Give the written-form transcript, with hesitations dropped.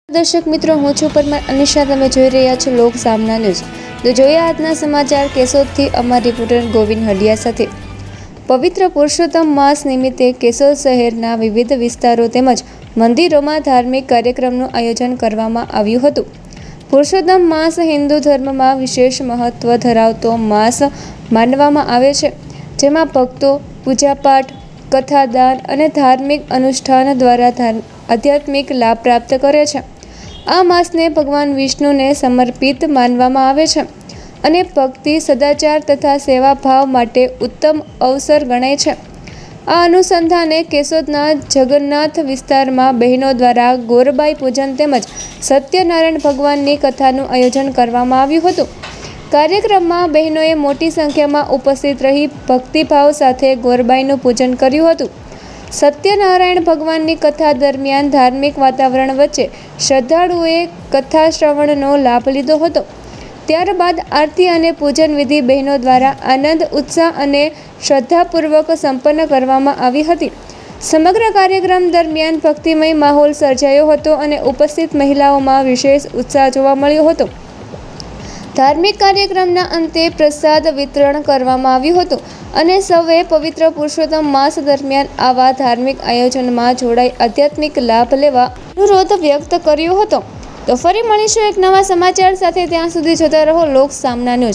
દર્શક મિત્રો, હું છું પરમાર અનિશા. તમે જોઈ રહ્યા છો લોક સામના ન્યૂઝ. તો જોઈએ આજના સમાચાર કેશોદથી અમારા રિપોર્ટર ગોવિંદ હડિયા સાથે. પવિત્ર પુરુષોત્તમ માસ નિમિત્તે કેશોદ શહેરના વિવિધ વિસ્તારો તેમજ મંદિરોમાં ધાર્મિક કાર્યક્રમનું આયોજન કરવામાં આવ્યું હતું. પુરુષોત્તમ માસ હિન્દુ ધર્મમાં વિશેષ મહત્વ ધરાવતો માસ માનવામાં આવે છે, જેમાં ભક્તો પૂજાપાઠ, કથાદાન અને ધાર્મિક અનુષ્ઠાન દ્વારા આધ્યાત્મિક લાભ પ્રાપ્ત કરે છે. આ માસને ભગવાન વિષ્ણુને સમર્પિત માનવામાં આવે છે અને ભક્તિ, સદાચાર તથા સેવાભાવ માટે ઉત્તમ અવસર ગણાય છે. આ અનુસંધાને કેશોદના જગન્નાથ વિસ્તારમાં બહેનો દ્વારા ગોરબાઈ પૂજન તેમજ સત્યનારાયણ ભગવાનની કથાનું આયોજન કરવામાં આવ્યું હતું. કાર્યક્રમમાં બહેનોએ મોટી સંખ્યામાં ઉપસ્થિત રહી ભક્તિભાવ સાથે ગોરબાઈનું પૂજન કર્યું હતું. સત્યનારાયણ ભગવાનની કથા દરમિયાન ધાર્મિક વાતાવરણ વચ્ચે શ્રદ્ધાળુઓએ કથા શ્રવણનો લાભ લીધો હતો. ત્યારબાદ આરતી અને પૂજન વિધિ બહેનો દ્વારા આનંદ, ઉત્સાહ અને શ્રદ્ધાપૂર્વક સંપન્ન કરવામાં આવી હતી. સમગ્ર કાર્યક્રમ દરમિયાન ભક્તિમય માહોલ સર્જાયો હતો અને ઉપસ્થિત મહિલાઓમાં વિશેષ ઉત્સાહ જોવા મળ્યો હતો. ધાર્મિક કાર્યક્રમના અંતે પ્રસાદ વિતરણ કરવામાં આવ્યું હતું અને સૌએ પવિત્ર પુરુષોત્તમ માસ દરમિયાન આવા ધાર્મિક આયોજનમાં જોડાઈ આધ્યાત્મિક લાભ લેવા અનુરોધ વ્યક્ત કર્યો હતો. તો ફરી મળીશું એક નવા સમાચાર સાથે. ત્યાં સુધી જોતા રહો લોક સામના ન્યૂઝ.